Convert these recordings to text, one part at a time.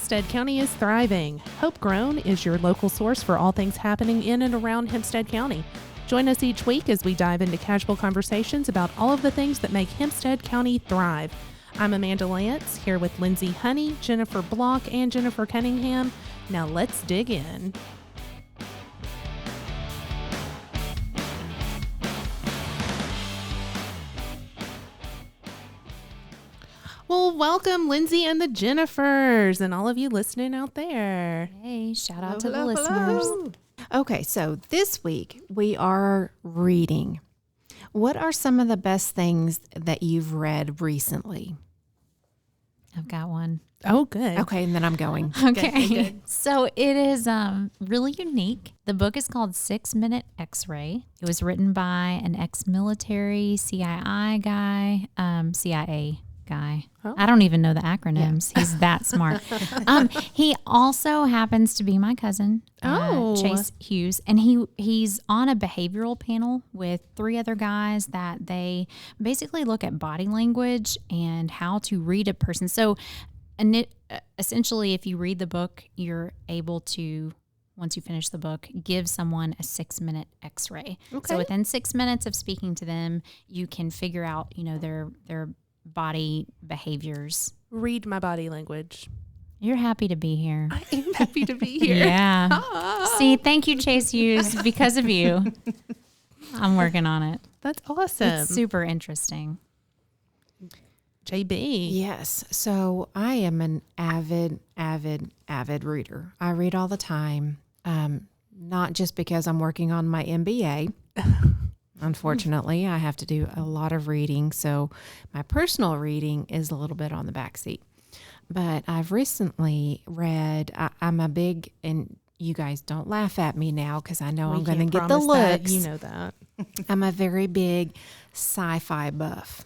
Hempstead County is thriving. Homegrown is your local source for all things happening in and around Hempstead County. Join us each week as we dive into casual conversations about all of the things that make Hempstead County thrive. I'm Amanda Lance, here with Lindsey Honea, Jennifer Block, and Jennifer Cunningham. Now let's dig in. Well, welcome, Lindsey and the Jennifers, and all of you listening out there. Hey, shout out to the listeners. Okay, so this week we are reading. What are some of the best things that you've read recently? I've got one. Oh, good. Okay, and then I'm going. Okay. Good. So it is really unique. The book is called 6 Minute X-Ray. It was written by an ex-military CIA guy. Oh. I don't even know the acronyms. Yeah. He's that smart. He also happens to be my cousin, Chase Hughes, and he's on a behavioral panel with 3 other guys that they basically look at body language and how to read a person. So essentially, if you read the book, you're able to, once you finish the book, give someone a 6-minute X-ray. Okay. So within 6 minutes of speaking to them, you can figure out, their body behaviors. Read my body language. You're happy to be here. I am happy to be here. Yeah. See, thank you, Chase Hughes. Because of you, I'm working on it. That's awesome. It's super interesting. JB. Yes. So I am an avid reader. I read all the time, not just because I'm working on my MBA. Unfortunately, I have to do a lot of reading, so my personal reading is a little bit on the back seat. But I've recently read, I'm a big, and you guys don't laugh at me now because I know I'm going to get the looks. You know that. I'm a very big sci-fi buff.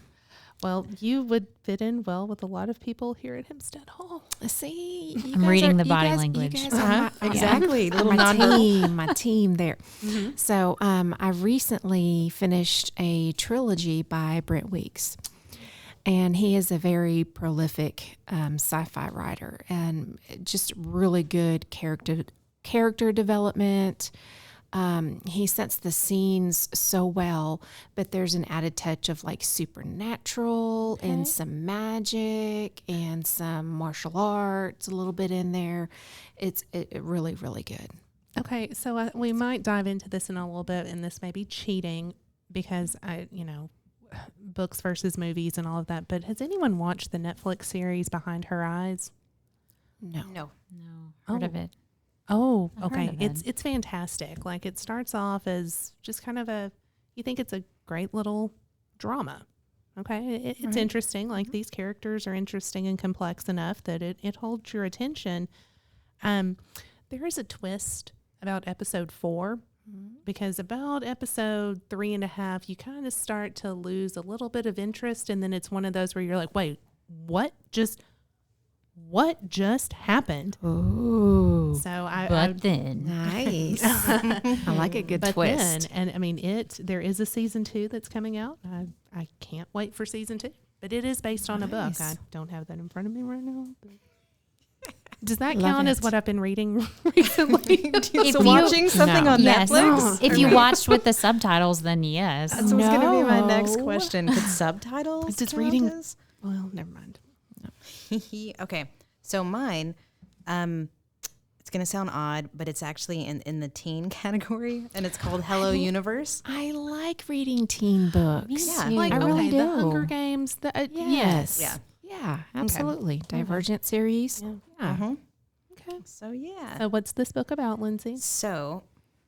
Well, you would fit in well with a lot of people here at Hempstead Hall. See, I'm reading the body language. You guys Exactly. Little my team there. Mm-hmm. So I recently finished a trilogy by Brent Weeks. And he is a very prolific sci-fi writer and just really good character development. He sets the scenes so well, but there's an added touch of like supernatural and some magic and some martial arts a little bit in there. It's really, really good. Okay, so we might dive into this in a little bit, and this may be cheating because books versus movies and all of that. But has anyone watched the Netflix series Behind Her Eyes? No. Heard of it. Oh, I've okay. heard of it. It's fantastic. Like, it starts off as just kind of you think it's a great little drama. Okay. It's interesting. Like, these characters are interesting and complex enough that it holds your attention. There is a twist about episode 4, because about episode 3.5, you kind of start to lose a little bit of interest. And then it's one of those where you're like, wait, what just happened? Ooh. So then. Nice. I like a good twist. And I mean, there is a season 2 that's coming out. I can't wait for season 2, but it is based on a book. I don't have that in front of me right now. Does that count as what I've been reading recently? Watching something on Netflix? No. If you watched with the subtitles, then yes. That's what's going to be my next question. Could subtitles Just count reading. as? Well, never mind. Okay, so mine, it's going to sound odd, but it's actually in the teen category, and it's called Hello Universe. I like reading teen books. Yeah. Like, I really do. The Hunger Games. Yes. Yeah, absolutely. Divergent series. Yeah. Yeah. Okay. So, yeah. So what's this book about, Lindsey? So,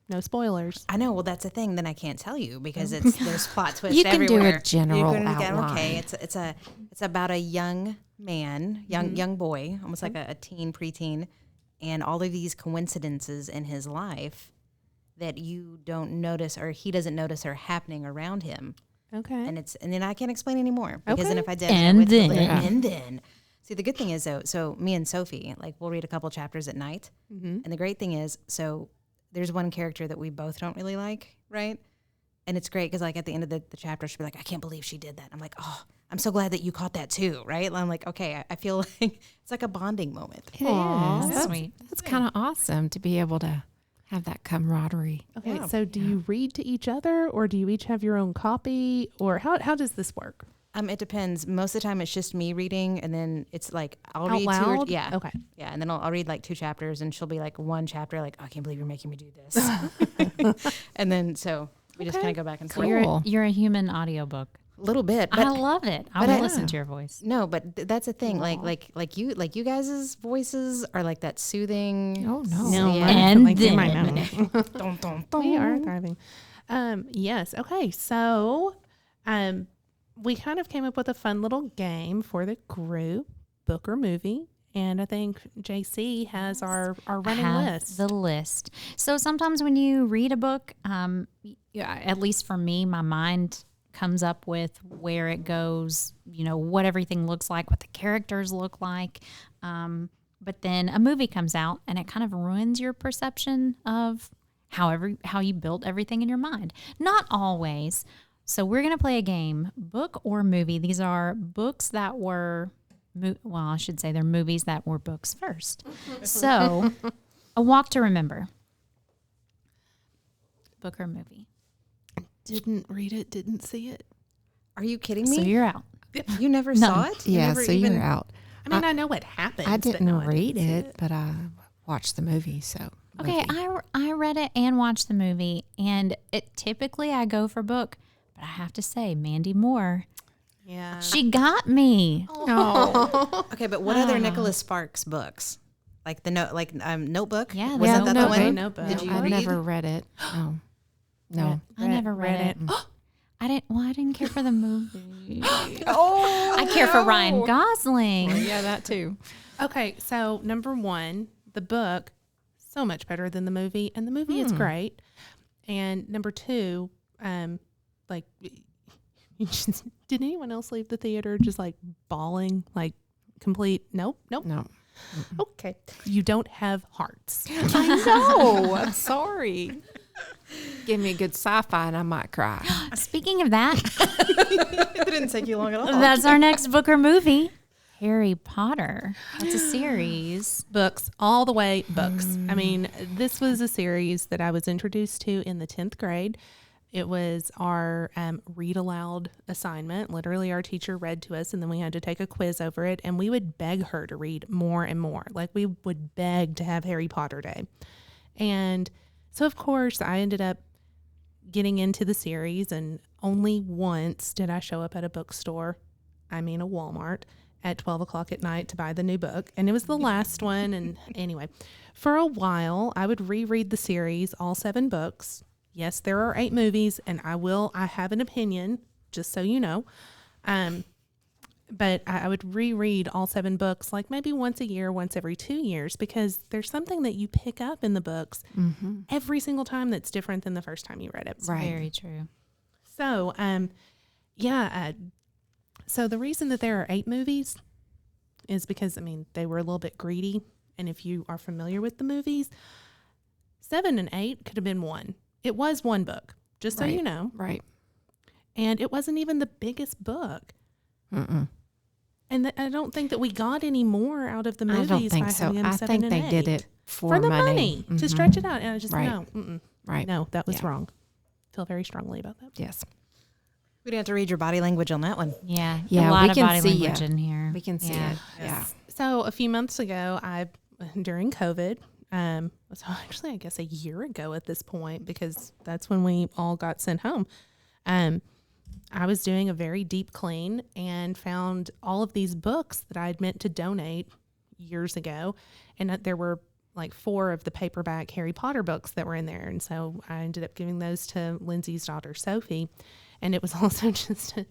No spoilers. I know, well, that's a thing, then I can't tell you because there's plot twists You can everywhere. do a general outline. Okay, it's about a young man, young boy, almost like a teen, preteen, and all of these coincidences in his life that you don't notice or he doesn't notice are happening around him. Okay. And then I can't explain anymore because then if I did, and then see, the good thing is though, so me and Sophie, like, we'll read a couple chapters at night, and the great thing is, so there's one character that we both don't really like, right? And it's great because like at the end of the chapter, she'll be like, I can't believe she did that. I'm like, oh, I'm so glad that you caught that too, right? And I'm like, okay, I feel like it's like a bonding moment. It Aw, is. that's sweet. That's kind of awesome to be able to have that camaraderie. Okay, Yeah. so do you read to each other, or do you each have your own copy, or how does this work? It depends. Most of the time it's just me reading, and then it's like I'll Out read loud? yeah. Okay. Yeah, and then I'll read like 2 chapters, and she'll be like 1 chapter, like, oh, I can't believe you're making me do this. And then so we just Okay. kind of go back and So forth. you're a human audiobook. A little bit, I but love it. I but will I- listen to your voice. no, but that's the thing. Like you guys' voices are like that soothing. Oh, no. No, yeah. And like you might then- know. Dun, dun, dun. We are thriving. Yes. Okay. So, we kind of came up with a fun little game for the group, book or movie, and I think JC has our running have list. the list. So sometimes when you read a book, at least for me, my mind comes up with where it goes, what everything looks like, what the characters look like. But then a movie comes out and it kind of ruins your perception of how you built everything in your mind. Not always. So we're going to play a game, book or movie. These are books that were, I should say they're movies that were books first. So A Walk to Remember. Book or movie? Didn't read it, didn't see it. Are you kidding So me? you're out. You never No. saw it? You Yeah, never so you're out. I mean, I know what happens. I but didn't no, I read didn't see it, but I watched the movie. So Okay, I read it and watched the movie, and typically I go for book, but I have to say, Mandy Moore, Yeah. she got me. no. Okay, but what other Nicholas Sparks books? Like the Notebook? Yeah, was that the Notebook. one? Notebook. Did you I've read? never read it. Oh, no. I never read it. I didn't care for the movie. Oh, I care for Ryan Gosling. Yeah, that too. Okay, so number 1, the book, so much better than the movie, and the movie is great. And number 2, like, did anyone else leave the theater just like bawling, like complete? Nope. No. Okay, you don't have hearts. I know. I'm sorry. Give me a good sci-fi and I might cry. Speaking of that, It didn't take you long at all. that's our next book or movie. Harry Potter. That's a series. Books, all the way books. I mean, this was a series that I was introduced to in the 10th grade. It was our read aloud assignment. Literally, our teacher read to us, and then we had to take a quiz over it. And we would beg her to read more and more. Like, we would beg to have Harry Potter Day. And so, of course, I ended up getting into the series. And only once did I show up at a bookstore, I mean a Walmart, at 12 o'clock at night to buy the new book. And it was the last one. And anyway, for a while, I would reread the series, all 7 books. Yes, there are 8 movies, and I have an opinion, just so you know. But I would reread all 7 books, like maybe once a year, once every 2 years, because there's something that you pick up in the books every single time that's different than the first time you read it. Right. Very true. So, so the reason that there are 8 movies is because, I mean, they were a little bit greedy. And if you are familiar with the movies, 7 and 8 could have been 1. It was 1 book, just so Right. you know. Right. And it wasn't even the biggest book. Mm-mm. And I don't think that we got any more out of the movies. I don't think by so. having them I 7 think and they did 8. it for the money, money. to Mhm. stretch it out. And I just, Right. no, Right. no, that was Yeah. wrong. Feel very strongly about that. Yes. We didn't have to read your body language on that one. Yeah. Yeah, a lot we of can body see language ya. in here. We can see Yeah. it. Yeah. So a few months ago, during COVID, so actually I guess a year ago at this point, because that's when we all got sent home. I was doing a very deep clean and found all of these books that I had meant to donate years ago. And there were like 4 of the paperback Harry Potter books that were in there. And so I ended up giving those to Lindsay's daughter, Sophie. And it was also just a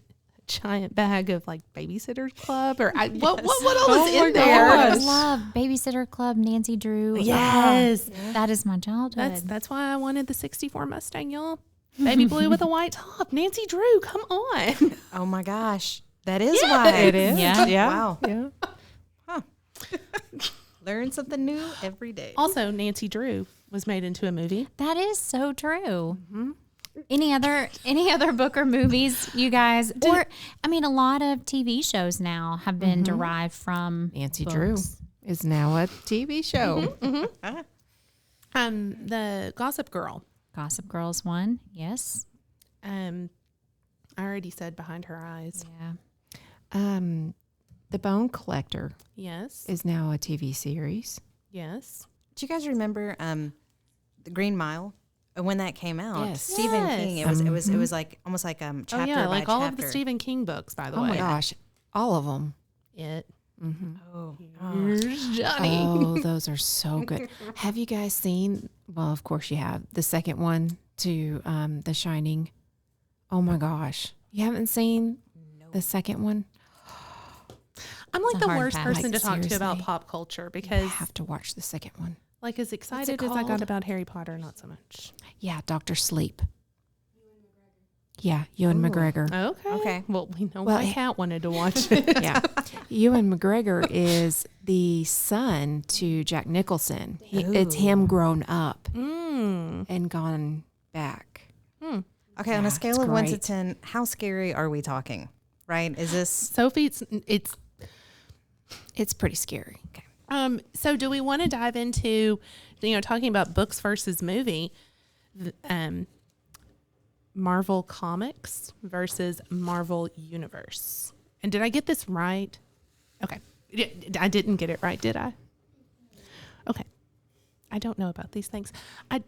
giant bag of like Babysitter's Club or what all was in there? I love Babysitter Club, Nancy Drew. Yes. That is my childhood. That's why I wanted the 64 Mustang, y'all. Baby blue with a white top. Nancy Drew, come on. Oh my gosh. That is why. It is. Yeah. Wow. Yeah. Learn something new every day. Also, Nancy Drew was made into a movie. That is so true. Any other book or movies, you guys? Or, I mean, a lot of TV shows now have been derived from Nancy books. Drew is now a TV show. The Gossip Girl. Gossip Girl's one, yes. I already said Behind Her Eyes. Yeah. The Bone Collector Yes. is now a TV series. Yes. Do you guys remember the Green Mile? When that came out, Yes. Stephen Yes. King. It was like almost like chapter Oh yeah, by like all of the chapter. Stephen King books, by the Oh way. my gosh, all of them. It. Oh, Here's Johnny. Oh, those are so good. Have you guys seen? Well, of course you have the second one to The Shining. Oh my gosh, you haven't seen the second one? I'm like a the hard worst pass. person Like, to talk to about seriously? pop culture You because, have to watch the second one. like, as excited as I got called? about Harry Potter, not so much. Yeah, Dr. Sleep. Yeah, Ewan McGregor. Okay. Well, we know Well, my cat wanted to watch it. Yeah, Ewan McGregor is the son to Jack Nicholson. It's him grown up and gone back. okay. On Yeah, a scale it's of 1 to great. 10, how scary are we talking? Right? Is this Sophie, It's pretty scary. so do we want to dive into, talking about books versus movie, Marvel Comics versus Marvel Universe? And did I get this right? Okay. I didn't get it right, did I? Okay. I don't know about these things. I'm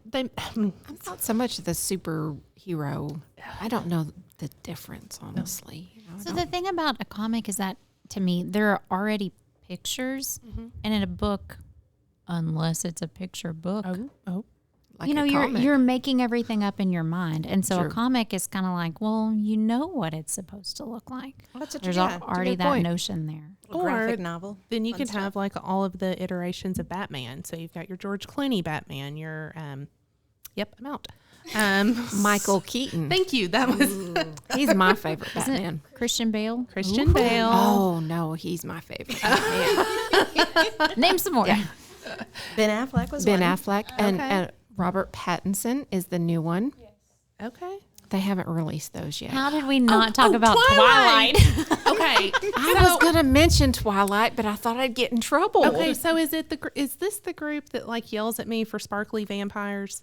not so much the superhero. I don't know the difference, honestly. So the thing about a comic is that, to me, there are already pictures, and in a book, unless it's a picture book, Like you know, a comic. you're making everything up in your mind, and so Sure. a comic is kind of like, well, you know what it's supposed to look like. That's a There's yeah, already good that point. notion there. graphic Or novel? Then you Fun can stuff. have like all of the iterations of Batman. So you've got your George Clooney Batman, your yep, I'm out. Michael Keaton. Thank you. That was He's my favorite Isn't Batman. it Christian Bale? Christian Bale. Oh no, he's my favorite Batman. Name some more. Ben Affleck was Ben one. Affleck and Robert Pattinson is the new one. Okay. They haven't released those yet. How did we not talk about Twilight? Okay. I was going to mention Twilight, but I thought I'd get in trouble. Okay, so is this the group that like yells at me for sparkly vampires?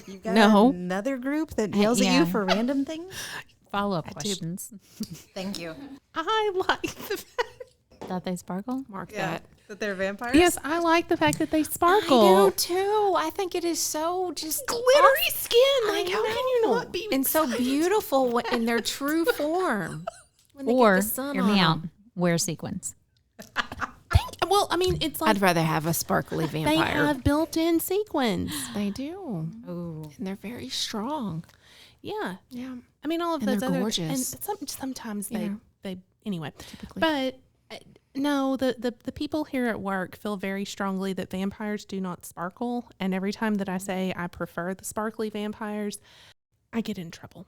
You've got No. another group that yells at yeah. you for random things? Follow-up questions. Thank you. I like the fact. Thought they sparkle? Mark that. That they're vampires? Yes, I like the fact that they I sparkle. do too. I think it is so just Glittery skin. I Like, how can you know. not be and so beautiful in their true form. When they Or, get the sun hear on me out, them. wear sequins. Well, I mean, it's like I'd rather have a sparkly they vampire. have built-in sequins. They do. Ooh. And they're very strong. Yeah. Yeah. I mean, all of And those they're other gorgeous. and sometimes Yeah. they anyway. Typically. But no, the people here at work feel very strongly that vampires do not sparkle, and every time that I say I prefer the sparkly vampires, I get in trouble.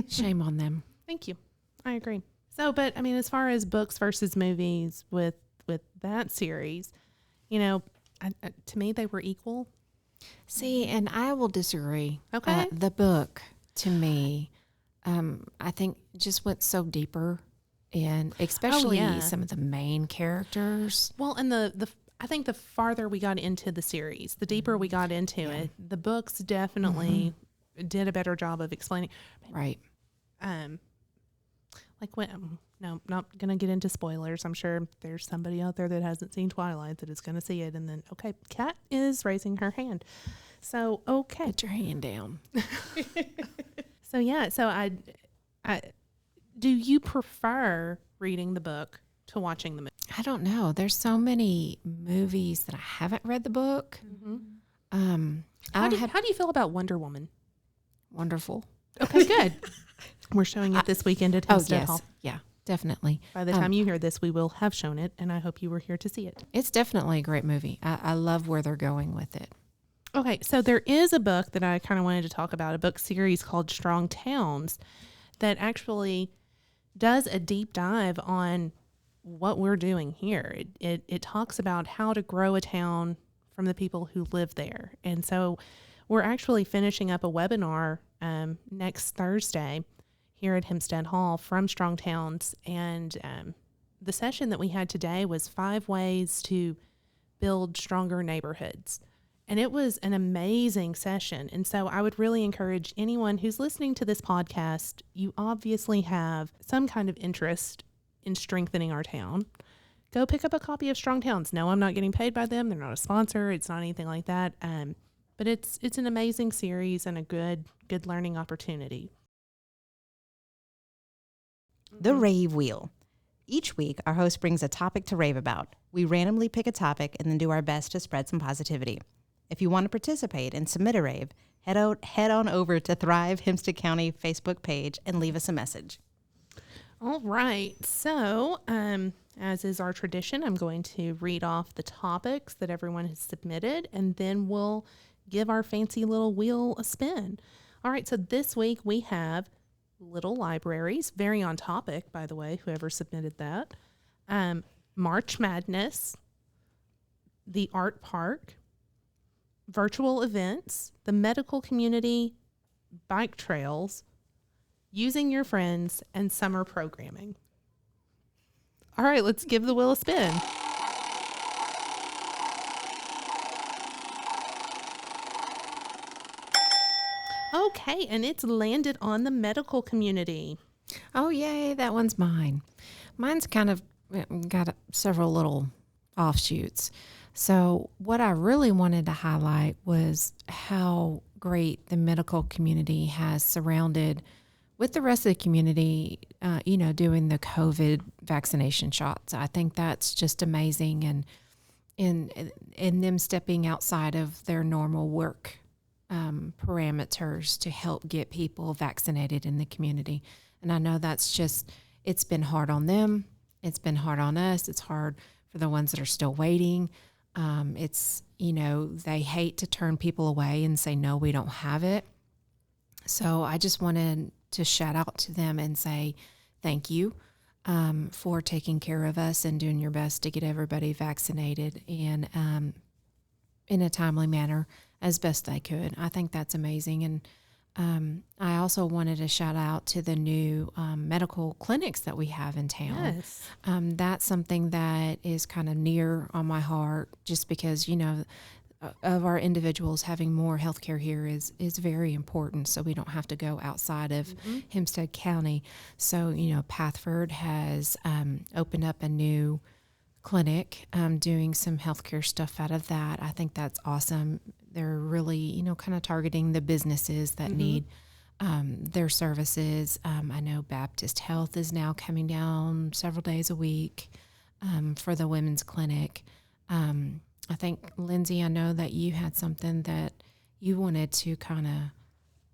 Shame on them. Thank you. I agree. So, but I mean, as far as books versus movies with that series, to me they were equal. See, and I will disagree. Okay. The book, to me, I think just went so deeper, and especially yeah. some of the main characters. Well, and I think the farther we got into the series, the deeper we got into it, the books definitely did a better job of explaining. Right. Like when, no, not going to get into spoilers. I'm sure there's somebody out there that hasn't seen Twilight that is going to see it. And then, okay, Kat is raising her hand. So, okay. Put your hand down. So, yeah. So I do you prefer reading the book to watching the movie? I don't know. There's so many movies that I haven't read the book. How do you feel about Wonder Woman? Wonderful. Okay, good. We're showing it this weekend at Hempstead yes. Hall. Yeah, definitely. By the time you hear this, we will have shown it, and I hope you were here to see it. It's definitely a great movie. I love where they're going with it. Okay, so there is a book that I kind of wanted to talk about, a book series called Strong Towns that actually does a deep dive on what we're doing here. It talks about how to grow a town from the people who live there. And so we're actually finishing up a webinar next Thursday here at Hempstead Hall from Strong Towns. And the session that we had today was 5 ways to build stronger neighborhoods. And it was an amazing session. And so I would really encourage anyone who's listening to this podcast, you obviously have some kind of interest in strengthening our town. Go pick up a copy of Strong Towns. No, I'm not getting paid by them. They're not a sponsor. It's not anything like that. But it's an amazing series and a good learning opportunity. The Rave Wheel. Each week, our host brings a topic to rave about. We randomly pick a topic and then do our best to spread some positivity. If you want to participate and submit a rave, head on over to Thrive Hempstead County Facebook page and leave us a message. All right. So, as is our tradition, I'm going to read off the topics that everyone has submitted, and then we'll give our fancy little wheel a spin. All right. So this week we have little libraries, very on topic, by the way, whoever submitted that. March Madness, the Art Park, virtual events, the medical community, bike trails, using your friends, and summer programming. All right, let's give the wheel a spin. Okay, and it's landed on the medical community. Oh, yay, that one's mine. Mine's kind of got several little offshoots. So what I really wanted to highlight was how great the medical community has surrounded with the rest of the community, doing the COVID vaccination shots. I think that's just amazing, and in them stepping outside of their normal work parameters to help get people vaccinated in the community. And I know it's been hard on them. It's been hard on us. It's hard for the ones that are still waiting. They hate to turn people away and say, no, we don't have it. So I just wanted to shout out to them and say thank you for taking care of us and doing your best to get everybody vaccinated and in a timely manner as best they could. I think that's amazing. And I also wanted to shout out to the new medical clinics that we have in town. Yes. That's something that is kind of near on my heart, just because, of our individuals having more healthcare here is very important, so we don't have to go outside of Hempstead County. So, Pathford has opened up a new clinic, doing some healthcare stuff out of that. I think that's awesome. They're really, kind of targeting the businesses that need their services. I know Baptist Health is now coming down several days a week for the women's clinic. I think, Lindsey, I know that you had something that you wanted to kind of...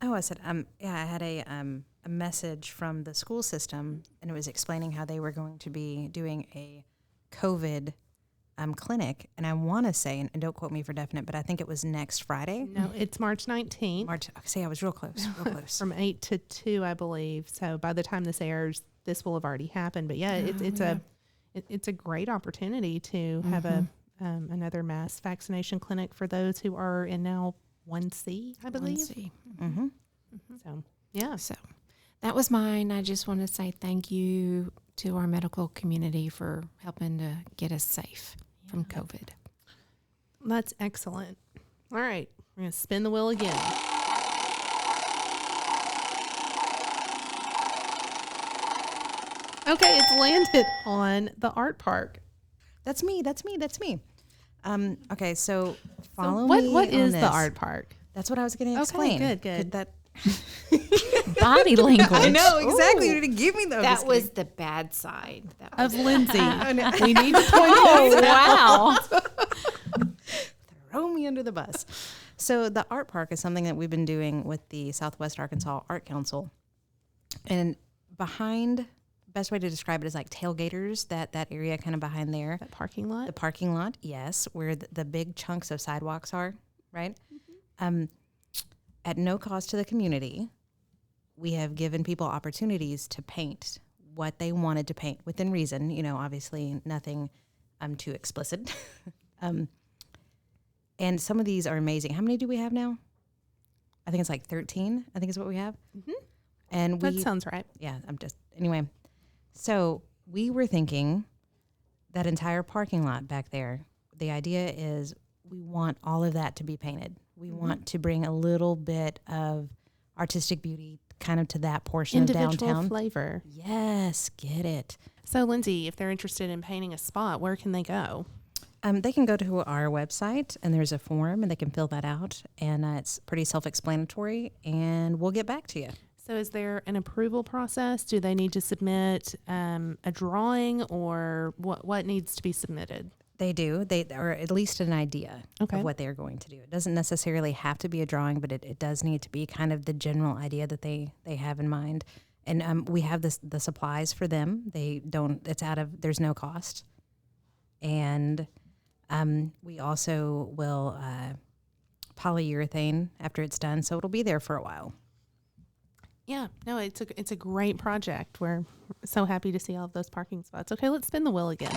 Oh, I said, I had a message from the school system, and it was explaining how they were going to be doing a COVID clinic. And I want to say, and don't quote me for definite, but I think it was next Friday. No, it's March 19th. I was real close. From 8 to 2, I believe. So by the time this airs, this will have already happened. But yeah, it's a great opportunity to have another mass vaccination clinic for those who are in now 1C, I believe. 1C. So, yeah. So that was mine. I just want to say thank you to our medical community for helping to get us safe from COVID. That's excellent. All right. We're going to spin the wheel again. Okay, it's landed on the art park. That's me. Okay, so follow me. What is this. the art park? That's what I was going to explain. Okay, good. Could that Body language. I know, exactly. You didn't give me those. That was the bad side. Of Lindsey. We need to point Wow. Throw me under the bus. So the art park is something that we've been doing with the Southwest Arkansas Art Council. And behind, best way to describe it is like tailgaters, that area kind of behind there. that parking lot. The parking lot, yes, where the big chunks of sidewalks are, right? At no cost to the community, we have given people opportunities to paint what they wanted to paint within reason. Obviously nothing too explicit. And some of these are amazing. How many do we have now? I think it's like 13, I think is what we have. Mm-hmm. And that sounds right. Yeah, anyway. So we were thinking that entire parking lot back there, the idea is we want all of that to be painted. We want to bring a little bit of artistic beauty kind of to that portion of downtown. Individual flavor. Yes, get it. So, Lindsey, if they're interested in painting a spot, where can they go? They can go to our website, and there's a form, and they can fill that out, and it's pretty self-explanatory, and we'll get back to you. So is there an approval process? Do they need to submit a drawing, or what needs to be submitted? They do. Or at least an idea of what they're going to do. It doesn't necessarily have to be a drawing, but it does need to be kind of the general idea that they have in mind. And we have the supplies for them. There's no cost. And we also will polyurethane after it's done, so it'll be there for a while. Yeah, no, it's a great project. We're so happy to see all of those parking spots. Okay, let's spin the wheel again.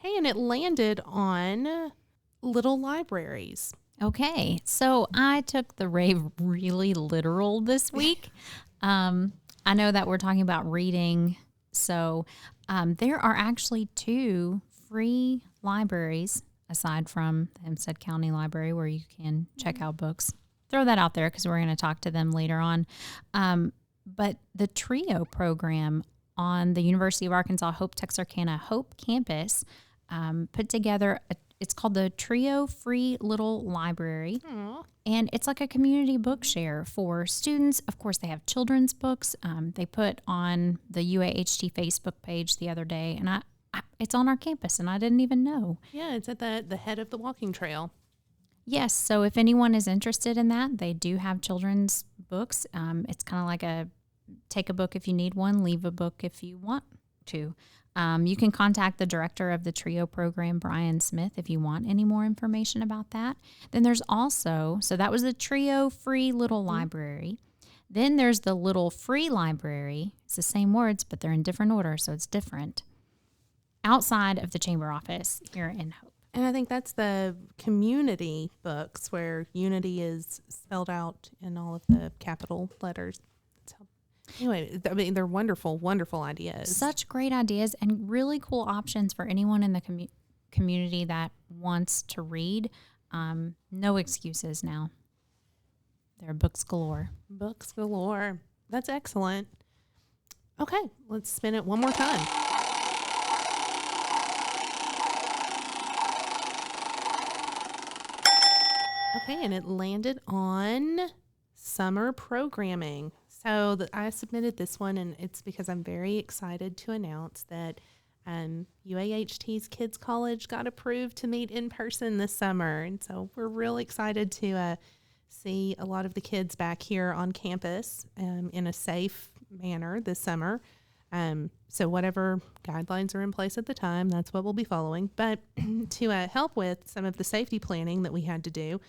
Hey, and it landed on little libraries. Okay, so I took the rave really literal this week. I know that we're talking about reading, so there are actually 2 free libraries aside from the Hempstead County Library where you can check out books. Throw that out there because we're going to talk to them later on. But the TRIO program on the University of Arkansas Hope Texarkana Hope campus put together it's called the TRIO Free Little Library. Aww. And it's like a community book share for students. Of course, they have children's books. They put on the UAHT Facebook page the other day, and it's on our campus, and I didn't even know. Yeah, it's at the head of the walking trail. Yes, so if anyone is interested in that, they do have children's books. It's kind of like take a book if you need one, leave a book if you want to. You can contact the director of the TRIO program, Brian Smith, if you want any more information about that. Then there's also, so that was the TRIO Free Little Library. Then there's the Little Free Library. It's the same words, but they're in different order, so it's different. Outside of the chamber office here in Hope. And I think that's the community books where unity is spelled out in all of the capital letters. Anyway, I mean, they're wonderful, wonderful ideas. Such great ideas and really cool options for anyone in the community that wants to read. No excuses now. There are books galore. Books galore. That's excellent. Okay, let's spin it one more time. Okay, and it landed on summer programming. So I submitted this one, and it's because I'm very excited to announce that UAHT's Kids College got approved to meet in person this summer. And so we're really excited to see a lot of the kids back here on campus in a safe manner this summer. So whatever guidelines are in place at the time, that's what we'll be following. But to help with some of the safety planning that we had to do,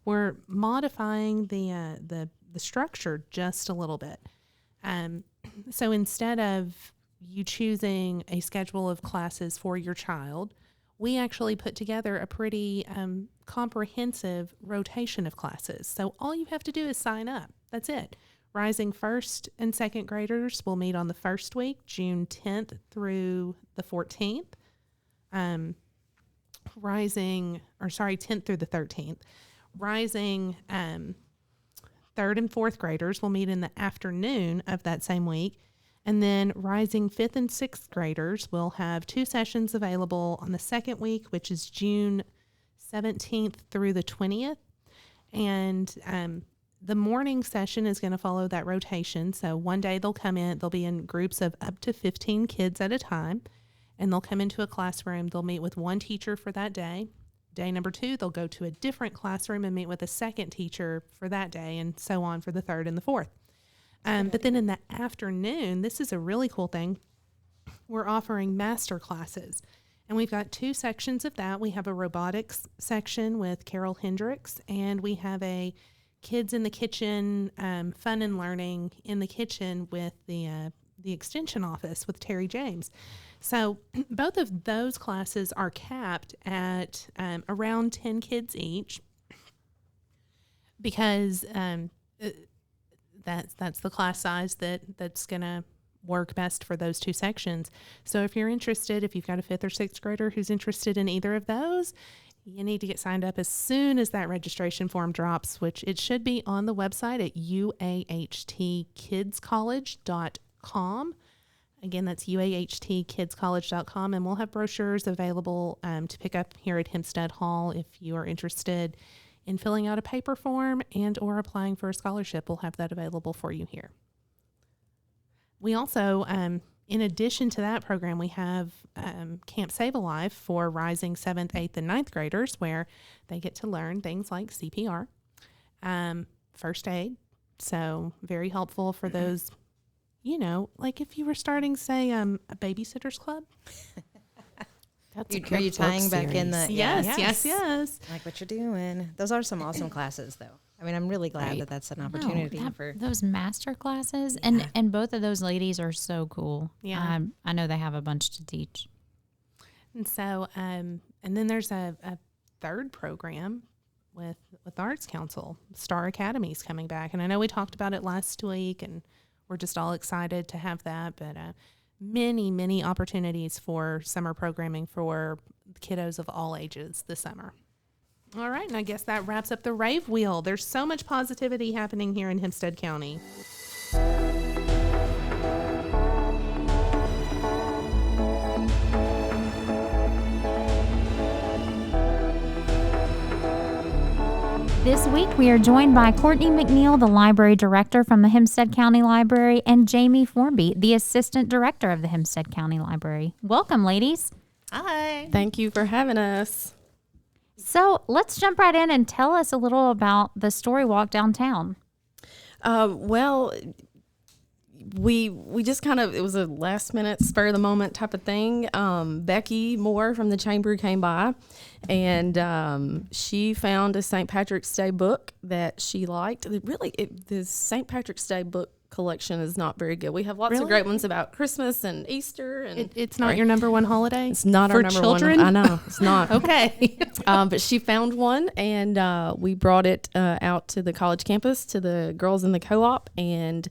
we're modifying the structure just a little bit. So instead of you choosing a schedule of classes for your child, we actually put together a pretty comprehensive rotation of classes. So all you have to do is sign up. That's it. Rising first and second graders will meet on the first week, June 10th through the 14th. 10th through the 13th. Rising third and fourth graders will meet in the afternoon of that same week. And then rising fifth and sixth graders will have 2 sessions available on the second week, which is June 17th through the 20th. And the morning session is going to follow that rotation. So one day they'll be in groups of up to 15 kids at a time, and they'll come into a classroom. They'll meet with one teacher for that day. Day number 2, they'll go to a different classroom and meet with a second teacher for that day, and so on for the third and the fourth. But then in the afternoon, this is a really cool thing. We're offering master classes, and we've got 2 sections of that. We have a robotics section with Carol Hendricks, and we have a kids in the kitchen, fun and learning in the kitchen with the the extension office with Terry James. So both of those classes are capped at around 10 kids each, because that's the class size that's going to work best for those two sections. So if you're interested, if you've got a 5th or 6th grader who's interested in either of those, you need to get signed up as soon as that registration form drops, which it should be on the website at uahtkidscollege.com. Again, that's uahtkidscollege.com, and we'll have brochures available to pick up here at Hempstead Hall if you are interested in filling out a paper form and or applying for a scholarship. We'll have that available for you here. We also, in addition to that program, we have Camp Save a Life for rising 7th, 8th, and 9th graders, where they get to learn things like CPR, first aid. So very helpful for those, like if you were starting, say, a babysitter's club. That's Are you tying back in the... Yes. Like what you're doing. Those are some awesome classes, though. I mean, I'm really glad that that's an opportunity for those master classes, and both of those ladies are so cool. Yeah, I know they have a bunch to teach. And so, and then there's a third program with Arts Council. Star Academy's coming back, and I know we talked about it last week, and we're just all excited to have that. But many opportunities for summer programming for kiddos of all ages this summer. All right, and I guess that wraps up the rave wheel. There's so much positivity happening here in Hempstead County. This week, we are joined by Courtney McNiel, the library director from the Hempstead County Library, and Jamie Formby, the assistant director of the Hempstead County Library. Welcome, ladies. Hi. Thank you for having us. So let's jump right in and tell us a little about the Story Walk downtown. Well, we just kind of, it was a last minute, spur of the moment type of thing. Becky Moore from the Chamber came by, and she found a St. Patrick's Day book that she liked. The St. Patrick's Day book collection is not very good. We have lots of great ones about Christmas and Easter, and it's not your number one holiday. It's not for our number children? one. I know it's not. Okay. But she found one, and we brought it out to the college campus to the girls in the co-op, and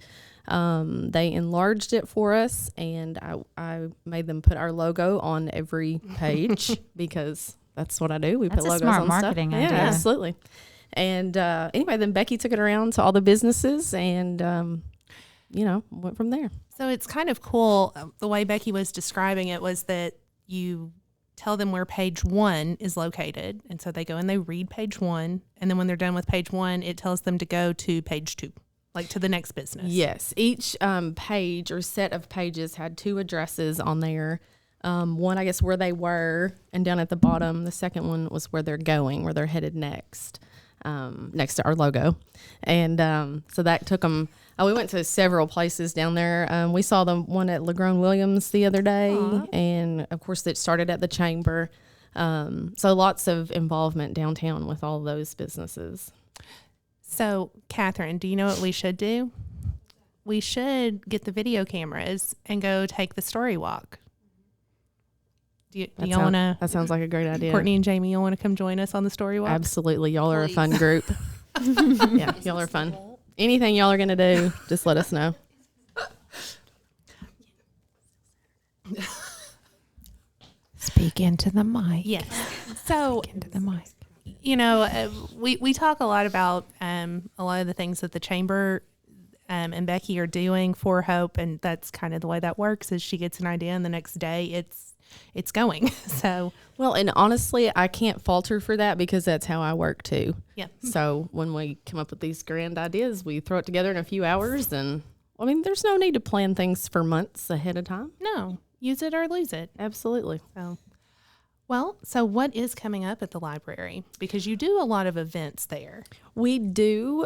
they enlarged it for us, and I made them put our logo on every page because that's what I do. We That's put a logos smart on marketing stuff. idea. Yeah, absolutely. And anyway, then Becky took it around to all the businesses, and went from there. So it's kind of cool. The way Becky was describing it was that you tell them where page 1 is located. And so they go and they read page 1. And then when they're done with page 1, it tells them to go to page 2, like to the next business. Yes. Each page or set of pages had 2 addresses on there. One, I guess, where they were, and down at the bottom, the second one was where they're going, where they're headed next to our logo. And so that took them... we went to several places down there. We saw the one at LaGrone Williams the other day. Aww. And, of course, it started at the Chamber. So lots of involvement downtown with all those businesses. So, Catherine, do you know what we should do? We should get the video cameras and go take the story walk. Do y'all want to? That sounds like a great idea. Courtney and Jamie, y'all want to come join us on the story walk? Absolutely. Y'all are a fun group. Yeah, y'all are fun. Anything y'all are going to do, just let us know. Speak into the mic. Yes. So, Speak into the mic. We talk a lot about a lot of the things that the Chamber and Becky are doing for Hope, and that's kind of the way that works. Is she gets an idea, and the next day it's going. So well, and honestly, I can't fault her for that because that's how I work too. Yeah. So when we come up with these grand ideas, we throw it together in a few hours, and I mean, there's no need to plan things for months ahead of time. No, use it or lose it. Absolutely. So, Well, so what is coming up at the library? Because you do a lot of events there. We do.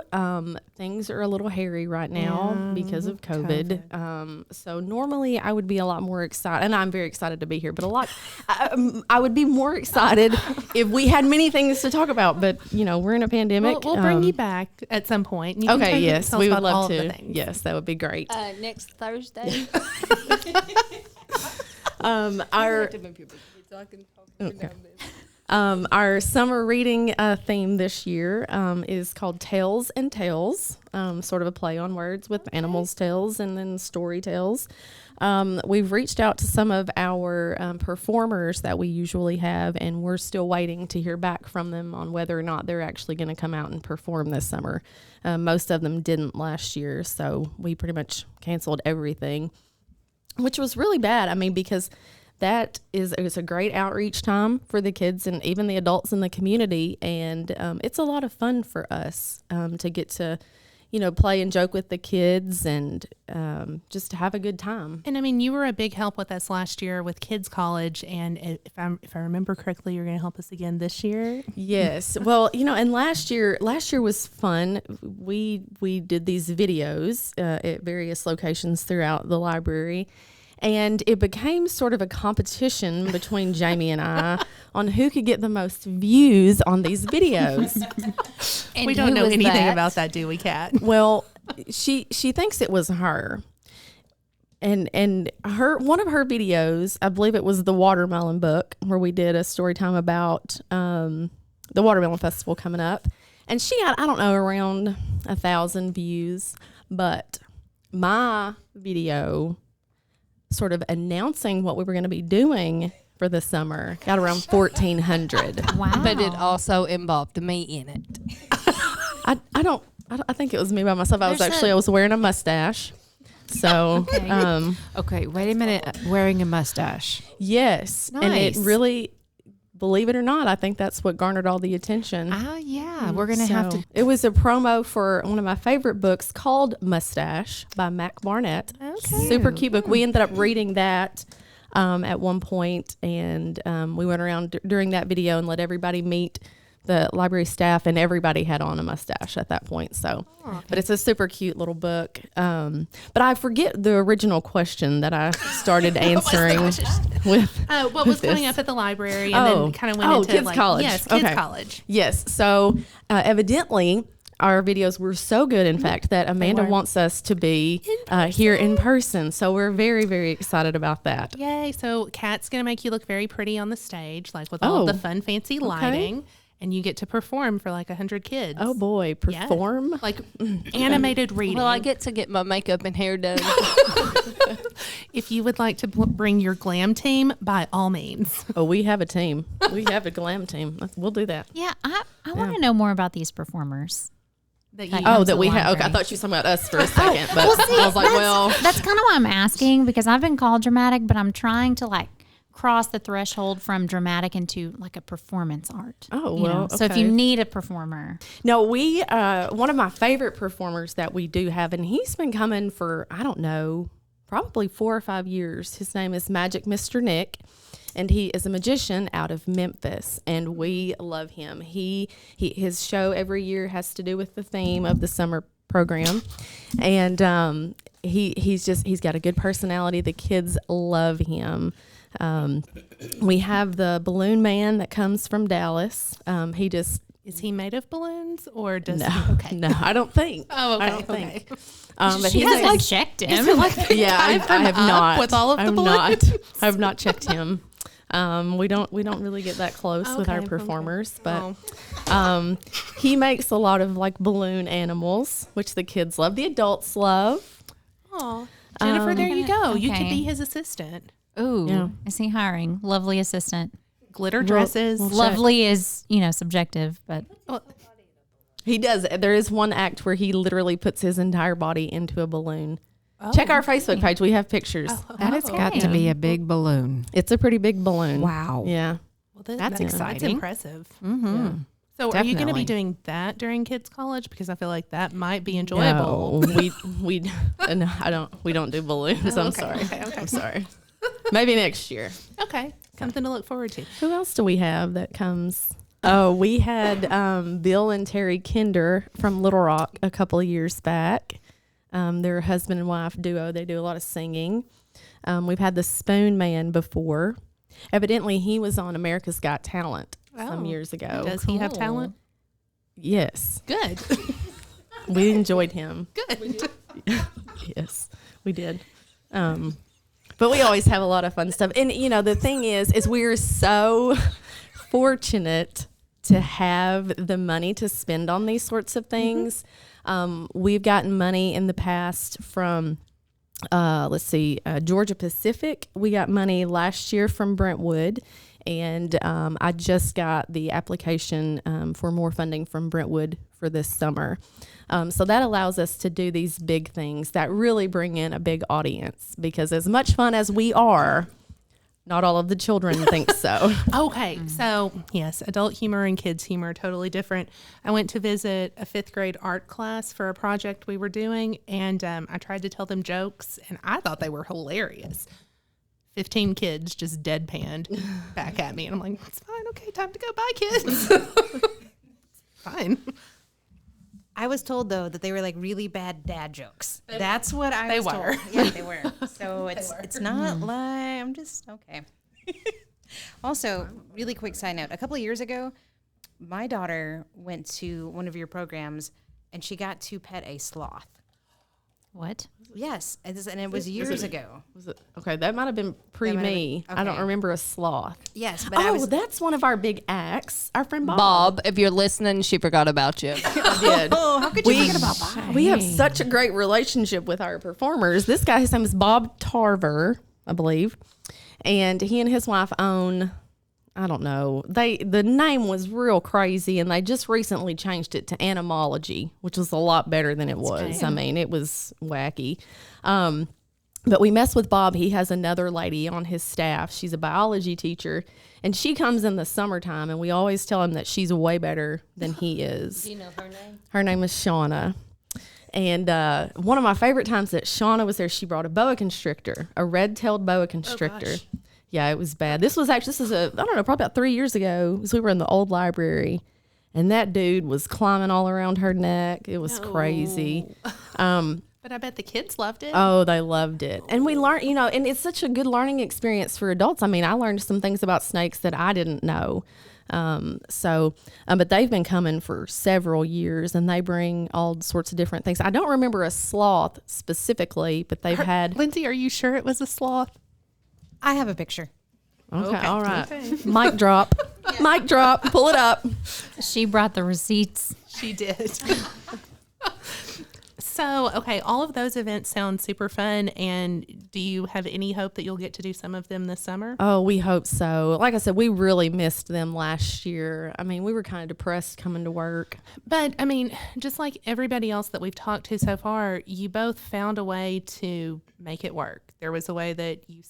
Things are a little hairy right now because of COVID. So normally I would be a lot more excited, and I'm very excited to be here, but I would be more excited if we had many things to talk about, but we're in a pandemic. We'll bring you back at some point. And you can okay. Yes, tell we us would about all love of the to. things. Yes, that would be great. Next Thursday. Our summer reading theme this year is called Tales and Tales, sort of a play on words with animals' tales and then story tales. We've reached out to some of our performers that we usually have, and we're still waiting to hear back from them on whether or not they're actually going to come out and perform this summer. Most of them didn't last year, so we pretty much canceled everything, which was really bad. I mean, because it's a great outreach time for the kids and even the adults in the community. And it's a lot of fun for us to get to, play and joke with the kids and just to have a good time. And I mean, you were a big help with us last year with Kids College. And if I remember correctly, you're going to help us again this year. Yes. Well, and last year was fun. We did these videos at various locations throughout the library. And it became sort of a competition between Jamie and I on who could get the most views on these videos. And we don't know anything that? about that, do we, Kat? Well, she thinks it was her. And one of her videos, I believe it was the Watermelon book, where we did a story time about the Watermelon Festival coming up. And she had, I don't know, around 1,000 views. But my video sort of announcing what we were going to be doing for the summer got around 1,400. Wow. But it also involved me in it. I think it was me by myself. I was wearing a mustache. So, Okay, wait a minute. Wearing a mustache. yes. And it Nice. really, believe it or not, I think that's what garnered all the attention. Yeah. We're going to have to. It was a promo for one of my favorite books called Mustache by Mac Barnett. Okay. Super cute book. We ended up reading that at one point, and we went around during that video and let everybody meet the library staff, and everybody had on a mustache at that point. So, but it's a super cute little book. But I forget the original question that I started answering with. What was coming up at the library, and then kind of went into Kids College. Yes, Kids Okay. College. Yes. So evidently, our videos were so good, in fact, that Amanda were. wants us to be here in person. So we're very, very excited about that. Yay. So Kat's going to make you look very pretty on the stage, like with all the fun, fancy lighting. And you get to perform for like 100 kids. Oh boy, Yeah. perform. Like animated reading. Well, I get to get my makeup and hair done. If you would like to bring your glam team, by all means. Oh, we have a team. We have a glam team. We'll do that. Yeah, I want to know more about these performers. That you Like, Oh, to that the we have. Okay, I library. thought you were talking about us for a second, but I was like, well, That's kind of why I'm asking, because I've been called dramatic, but I'm trying to cross the threshold from dramatic into like a performance art. Oh, you know? well, So if okay. you need a performer, no, we one of my favorite performers that we do have, and he's been coming for, I don't know, probably 4 or 5 years. His name is Magic Mr. Nick, and he is a magician out of Memphis, and we love him. His show every year has to do with the theme of the summer program, and he's got a good personality. The kids love him. We have the balloon man that comes from Dallas. Is he made of balloons or does No, he? Okay. no, I don't think. Oh, okay. I don't okay. think. But she he's hasn't checked him. yeah, I have not. with all of the I'm balloons? not. I have not checked him. We don't really get that close with our Okay, performers, Oh. but he makes a lot of like balloon animals, which the kids love, the adults love. Aw. Jennifer, there you go. You could okay. be his assistant. Ooh, Yeah. is he hiring? Lovely assistant. Glitter dresses. Lovely is, subjective, but He does. There is one act where he literally puts his entire body into a balloon. Check our Facebook page. We have pictures. That has got to be a big balloon. It's a pretty big balloon. Wow. Yeah. Well, That's That's exciting. impressive. Mm-hmm. So are you going to Definitely. be doing that during Kids College? Because I feel like that might be enjoyable. No, we don't do balloons. I'm sorry. okay. I'm sorry. Maybe next year. Okay, something to look forward to. Who else do we have that comes? Oh, we had Bill and Terry Kinder from Little Rock a couple of years back. They're a husband and wife duo. They do a lot of singing. We've had the Spoon Man before. Evidently, he was on America's Got Talent some years ago. Does he have talent? Yes. Good. We enjoyed him. Good. Yes, we did. But we always have a lot of fun stuff. And, you know, the thing is we're so fortunate to have the money to spend on these sorts of things. We've gotten money in the past from, Georgia Pacific. We got money last year from Brentwood. And I just got the application for more funding from Brentwood for this summer. So that allows us to do these big things that really bring in a big audience, because as much fun as we are, not all of the children think so. Okay, so yes, adult humor and kids humor are totally different. I went to visit a 5th grade art class for a project we were doing, and I tried to tell them jokes, and I thought they were hilarious. 15 kids just deadpanned back at me, and I'm like, it's fine, okay, time to go, bye, kids. Fine. I was told though that they were like really bad dad jokes. That's what I was were. told. Yeah, they were. So it's not like I'm just okay. Also, really quick side note: a couple of years ago, my daughter went to one of your programs, and she got to pet a sloth. What? Yes, and it was years ago. Was it? Okay, that might have been pre-me. been- I don't okay. remember a sloth. Yes, but I was. That's one of our big acts. Our friend Bob. Bob, if you're listening, she forgot about you. I did. Oh, how could you forget about Bob? We have such a great relationship with our performers. This guy, his name is Bob Tarver, I believe, and he and his wife own, I don't know, the name was real crazy, and they just recently changed it to Animology, which was a lot better than it was. I mean, it was wacky. But we mess with Bob. He has another lady on his staff. She's a biology teacher, and she comes in the summertime, and we always tell him that she's way better than he is. Do you know her name? Her name is Shauna. And one of my favorite times that Shauna was there, she brought a boa constrictor, a red-tailed boa constrictor. Yeah, it was bad. This is I don't know, probably about 3 years ago, because we were in the old library, and that dude was climbing all around her neck. It was crazy. But I bet the kids loved it. Oh, they loved it. And we learned, you know, and it's such a good learning experience for adults. I mean, I learned some things about snakes that I didn't know. But they've been coming for several years, and they bring all sorts of different things. I don't remember a sloth specifically, but they've had. Lindsay, are you sure it was a sloth? I have a picture. Okay, all right. Mic drop. Mic drop. Pull it up. She brought the receipts. She did. So, okay, all of those events sound super fun. And do you have any hope that you'll get to do some of them this summer? Oh, we hope so. Like I said, we really missed them last year. I mean, we were kind of depressed coming to work. But, I mean, just like everybody else that we've talked to so far, you both found a way to make it work. There was a way that you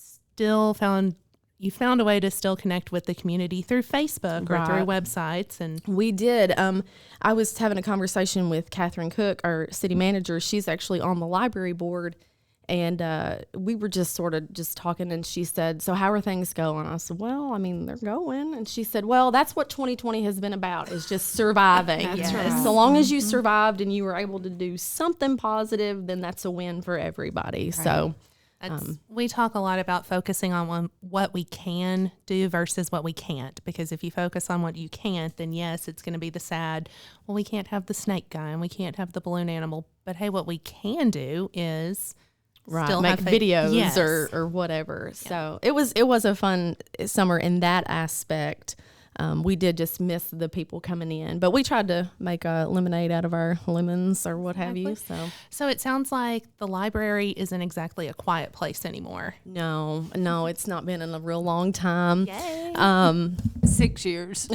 found a way to still connect with the community through Facebook or through websites. And we did. I was having a conversation with Catherine Cook, our city manager. She's actually on the library board. And we were just sort of just talking, and she said, so how are things going? I said, well, I mean, they're going. And she said, well, that's what 2020 has been about, is just surviving. That's right. So long as you survived and you were able to do something positive, then that's a win for everybody. Right. So we talk a lot about focusing on what we can do versus what we can't, because if you focus on what you can't, then yes, it's going to be the sad, well, we can't have the snake guy and we can't have the balloon animal. But hey, what we can do is still make have videos yes. or whatever. Yeah. So it was a fun summer in that aspect. We did just miss the people coming in, but we tried to make a lemonade out of our lemons or what have you. So it sounds like the library isn't exactly a quiet place anymore. No, it's not been in a real long time. Yay. 6 years.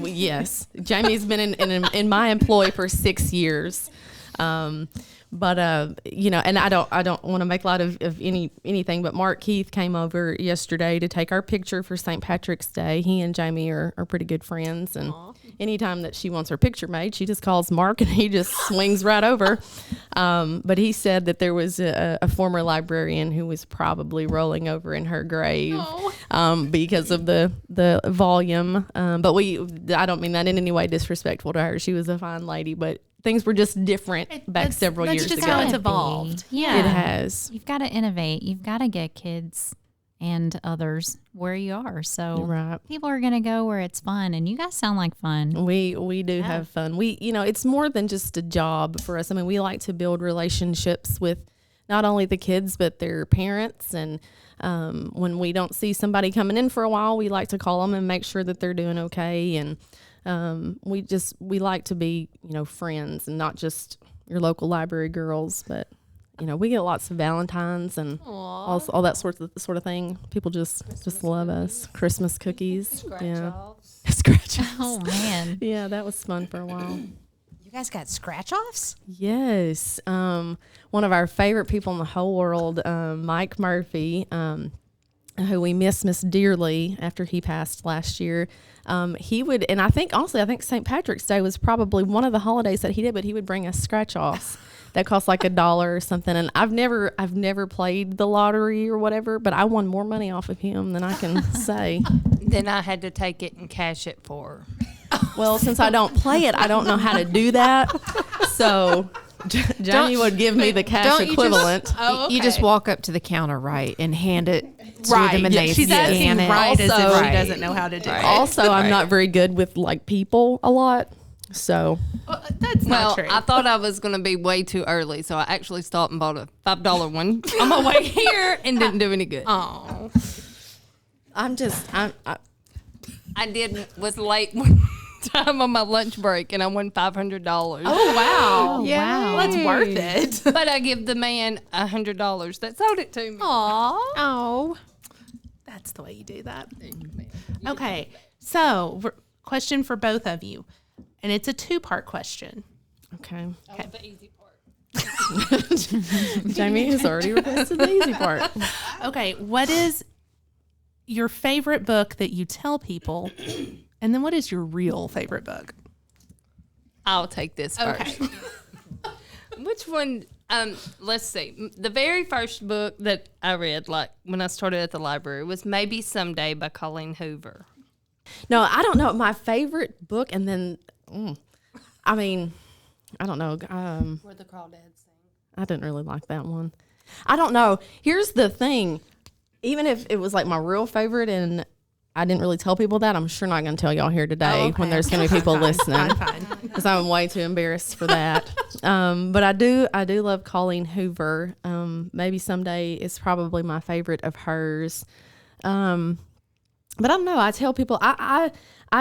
Yes, Jamie's been in my employ for 6 years. But you know, and I don't want to make light of anything, but Mark Keith came over yesterday to take our picture for St. Patrick's Day. He and Jamie are pretty good friends, and anytime that she wants her picture made, she just calls Mark and he just swings right over. But he said that there was a former librarian who was probably rolling over in her grave because of the volume. But I don't mean that in any way disrespectful to her. She was a fine lady, but things were just different back several years ago. That's just how it's evolved. Yeah. It has. You've got to innovate. You've got to get kids and others where you are. So Right. people are going to go where it's fun, and you guys sound like fun. We do have fun. It's more than just a job for us. I mean, we like to build relationships with not only the kids, but their parents. And when we don't see somebody coming in for a while, we like to call them and make sure that they're doing okay. And we like to be, friends and not just your local library girls, but we get lots of Valentines and all that sort of thing. People just love us. Christmas cookies. Scratch offs. Oh, man. Yeah, that was fun for a while. You guys got scratch offs? Yes. One of our favorite people in the whole world, Mike Murphy, who we miss dearly after he passed last year. He would, and I think St. Patrick's Day was probably one of the holidays that he did, but he would bring us scratch offs that cost like $1 or something. And I've never played the lottery or whatever, but I won more money off of him than I can say. Then I had to take it and cash it for her. Well, since I don't play it, I don't know how to do that. So Johnny would give me the cash equivalent. You just walk up to the counter, right, and hand it to Right. them, and they She's asking scan it. right as if Also- she doesn't know how to do it. Also, I'm not very good with people a lot. So Well, that's Well, not true. I thought I was going to be way too early, so I actually stopped and bought a $5 one on my way here and didn't do any good. Oh, Was late one time on my lunch break, and I won $500. oh wow! Wow. Well, that's worth it. But I give the man $100 that sold it to me. Oh, that's the way you do that. Okay, so question for both of you, and it's a 2-part question. okay. The easy part. Jamie has already requested the easy part. Okay, what is your favorite book that you tell people, and then what is your real favorite book? I'll take this first. Which one? Let's see. The very first book that I read, like when I started at the library, was Maybe Someday by Colleen Hoover. No, I don't know. My favorite book, and then, I don't know. Where the Crawdads Sing. I didn't really like that one. I don't know. Here's the thing. Even if it was like my real favorite and I didn't really tell people that, I'm sure not going to tell y'all here today when there's going to be people listening. Because I'm way too embarrassed for that. But I do love Colleen Hoover. Maybe Someday is probably my favorite of hers. But I don't know. I tell people I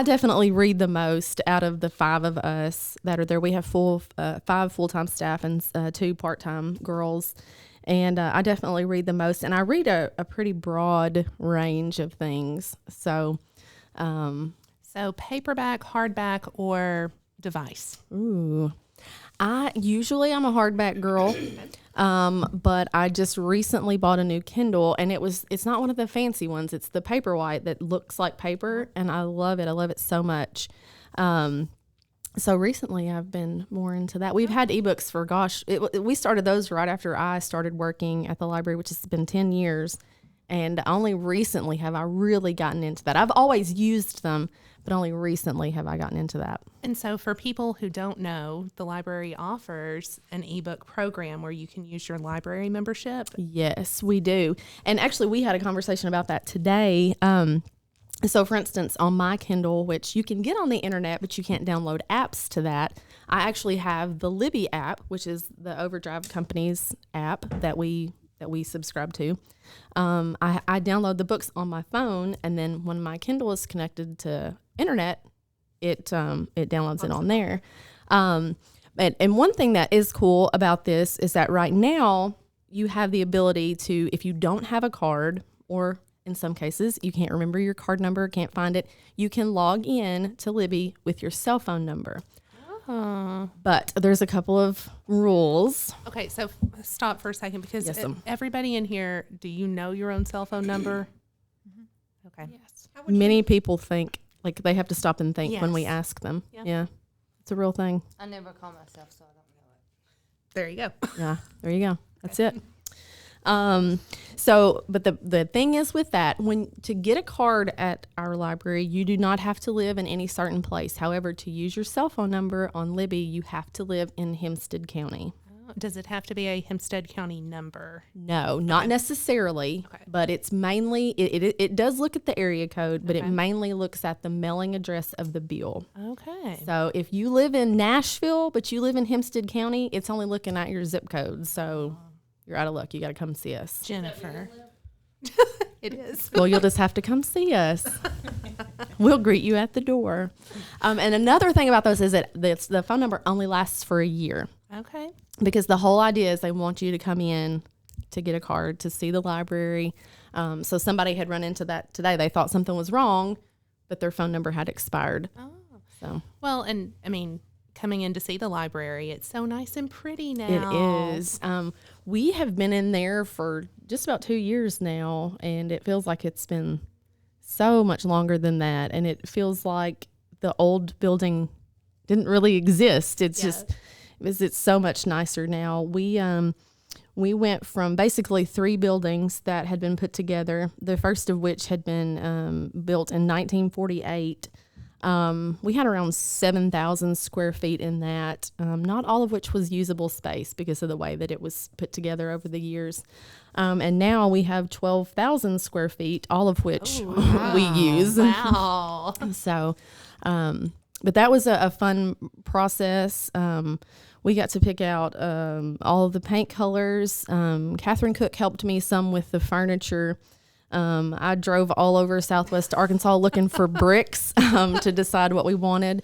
definitely read the most out of the 5 of us that are there. We have 5 full-time staff and 2 part-time girls. And I definitely read the most. And I read a pretty broad range of things. So, So paperback, hardback, or device? I'm a hardback girl. But I just recently bought a new Kindle, and it's not one of the fancy ones. It's the Paperwhite that looks like paper, and I love it. I love it so much. So recently I've been more into that. We've had ebooks for, we started those right after I started working at the library, which has been 10 years. And only recently have I really gotten into that. I've always used them, but only recently have I gotten into that. And so for people who don't know, the library offers an ebook program where you can use your library membership. Yes, we do. And actually we had a conversation about that today. So for instance, on my Kindle, which you can get on the internet, but you can't download apps to that, I actually have the Libby app, which is the Overdrive Company's app that we subscribe to. I download the books on my phone, and then when my Kindle is connected to internet, it downloads it on there. And one thing that is cool about this is that right now you have the ability to, if you don't have a card, or in some cases you can't remember your card number, can't find it, you can log in to Libby with your cell phone number. But there's a couple of rules. Okay, so stop for a second because Yes, ma'am. everybody in here, do you know your own cell phone number? Okay. Yes. Many people think, like, they have to stop and think when we Yes. ask them. Yeah. Yeah. It's a real thing. I never call myself, so I don't know it. There you go. Yeah, there you go. That's it. But the thing is with that, to get a card at our library, you do not have to live in any certain place. However, to use your cell phone number on Libby, you have to live in Hempstead County. Does it have to be a Hempstead County number? No, not necessarily, Okay. but it's mainly, it does look at the area code, but it mainly looks at the mailing address of the bill. Okay. So if you live in Nashville, but you live in Hempstead County, it's only looking at your zip code. So you're out of luck. You got to come see us. Jennifer. It is. Well, you'll just have to come see us. We'll greet you at the door. And another thing about those is that the phone number only lasts for a year, Okay. because the whole idea is they want you to come in to get a card, to see the library. So somebody had run into that today. They thought something was wrong, but their phone number had expired. Oh. So Well, and I mean, coming in to see the library, it's so nice and pretty now. it is. We have been in there for just about 2 years now, and it feels like it's been so much longer than that. And it feels like the old building didn't really exist. It's it's so much nicer now. We went from basically 3 buildings that had been put together, the first of which had been built in 1948. We had around 7,000 square feet in that, not all of which was usable space because of the way that it was put together over the years. And now we have 12,000 square feet, all of which we use. Wow. So, but that was a fun process. We got to pick out all of the paint colors. Catherine Cook helped me some with the furniture. I drove all over Southwest Arkansas looking for bricks to decide what we wanted.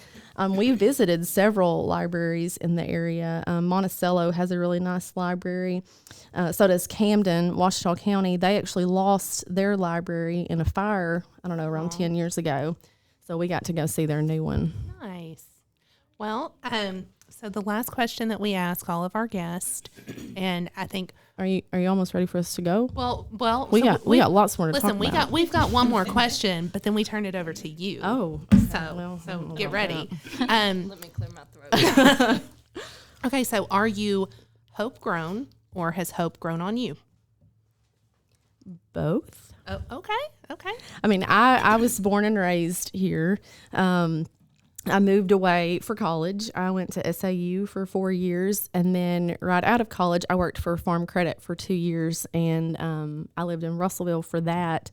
We visited several libraries in the area. Monticello has a really nice library. So does Camden, Washita County. They actually lost their library in a fire, I don't know, around 10 years ago. So we got to go see their new one. Nice. Well, so the last question that we ask all of our guests, and I think, Are you almost ready for us to go? well, We so got lots more to listen, talk about. we've got one more question, but then we turn it over to you. Oh, So, well, I don't know get about ready. Let me clear my throat. Okay, so are you hope grown or has hope grown on you? both. Oh, okay. I mean, I was born and raised here. I moved away for college. I went to SAU for 4 years, and then right out of college, I worked for Farm Credit for 2 years, and I lived in Russellville for that.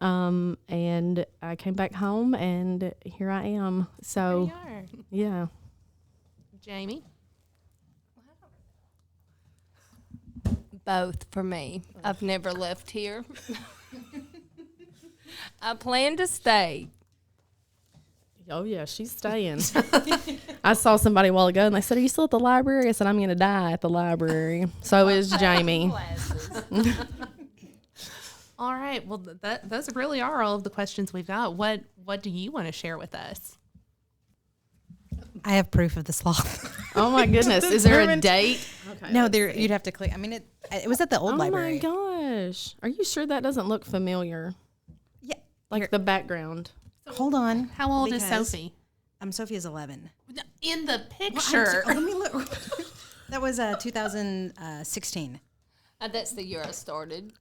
And I came back home, and here I am. So, There you are. yeah. Jamie? Both for me. I've never left here. I plan to stay. Oh, yeah, she's staying. I saw somebody a while ago, and they said, "Are you still at the library?" I said, "I'm going to die at the library." So is Jamie. All right. Well, those really are all of the questions we've got. What do you want to share with us? I have proof of the sloth. Oh, my goodness. Is there a date? Okay, No, there you'd have to click. I mean, it was at the old library. Oh, my gosh. Are you sure that doesn't look familiar? Yeah. Like the background. Hold on. How old is because Sophie? Sophie is 11. In the Well, picture. let me look. That was 2016. That's the year I started.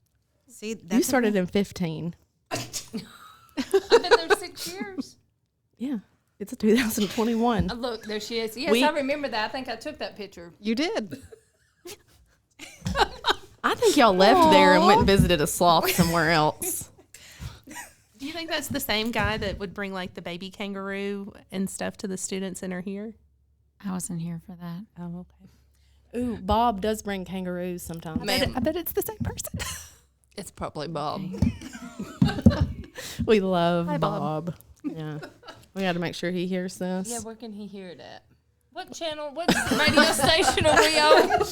See, You started in 15. I've been there 6 years. Yeah. It's a 2021. Look, there she is. Yes, We- I remember that. I think I took that picture. You did. I think y'all left there and went and visited a sloth somewhere else. Do you think that's the same guy that would bring like the baby kangaroo and stuff to the students in her here? I wasn't here for that. Oh, okay. Ooh, Bob does bring kangaroos sometimes. Ma'am, I bet it's the same person. it's probably Bob. We love Hi, Bob. Bob. Yeah. We got to make sure he hears this. Yeah, where can he hear it at? What channel? What radio station are we on?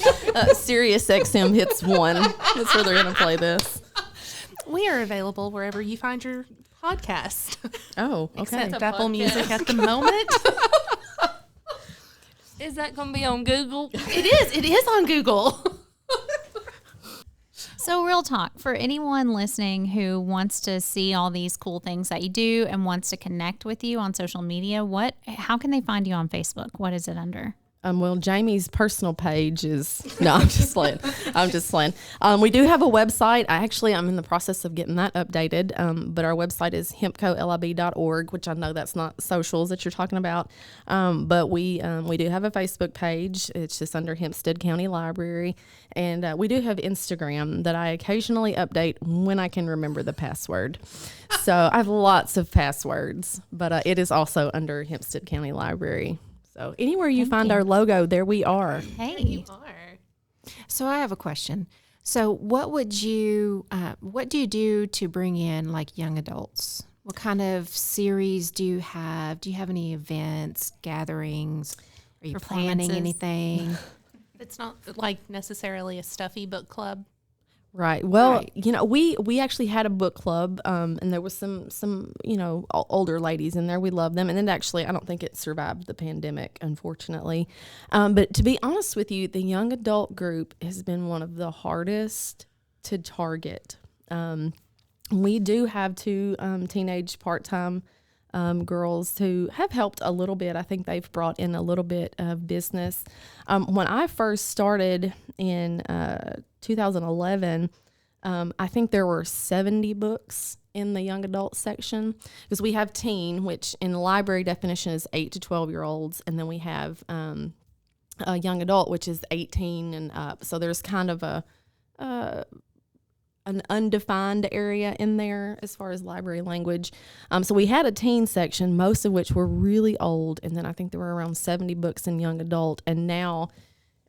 Sirius XM hits 1. That's where they're going to play this. We are available wherever you find your podcast. Oh, okay. Except a Apple podcast. Music at the moment. Is that going to be on Google? It is on Google. So real talk, for anyone listening who wants to see all these cool things that you do and wants to connect with you on social media, how can they find you on Facebook? What is it under? Well, Jamie's personal page is no. I'm just playing. We do have a website. I'm in the process of getting that updated. But our website is hempcolib.org, which I know that's not socials that you're talking about. But we do have a Facebook page. It's just under Hempstead County Library, and we do have Instagram that I occasionally update when I can remember the password. So I have lots of passwords, but it is also under Hempstead County Library. So anywhere you find our logo, there we are. Hey, You are. So I have a question. So what do you do to bring in like young adults? What kind of series do you have? Do you have any events, gatherings? Are you planning anything? It's not like necessarily a stuffy book club. Right. Well, we actually had a book club, and there was some older ladies in there. We love them, and then actually, I don't think it survived the pandemic, unfortunately. But to be honest with you, the young adult group has been one of the hardest to target. We do have two teenage part-time girls who have helped a little bit. I think they've brought in a little bit of business. When I first started in 2011, I think there were 70 books in the young adult section, because we have teen, which in the library definition is 8 to 12-year-olds, and then we have a young adult, which is 18 and up. So there's kind of an undefined area in there as far as library language. So we had a teen section, most of which were really old, and then I think there were around 70 books in young adult, and now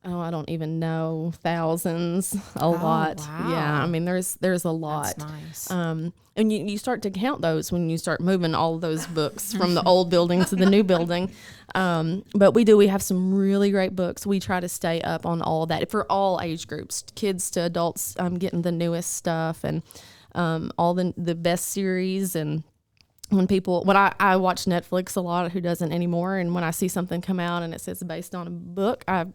I don't even know, thousands, a lot. Wow. Yeah, I mean there's a lot. That's nice. And you start to count those when you start moving all of those books from the old building to the new building. But we have some really great books. We try to stay up on all of that for all age groups, kids to adults, getting the newest stuff and all the best series. And when I watch Netflix a lot, who doesn't anymore, and when I see something come out and it says based on a book, I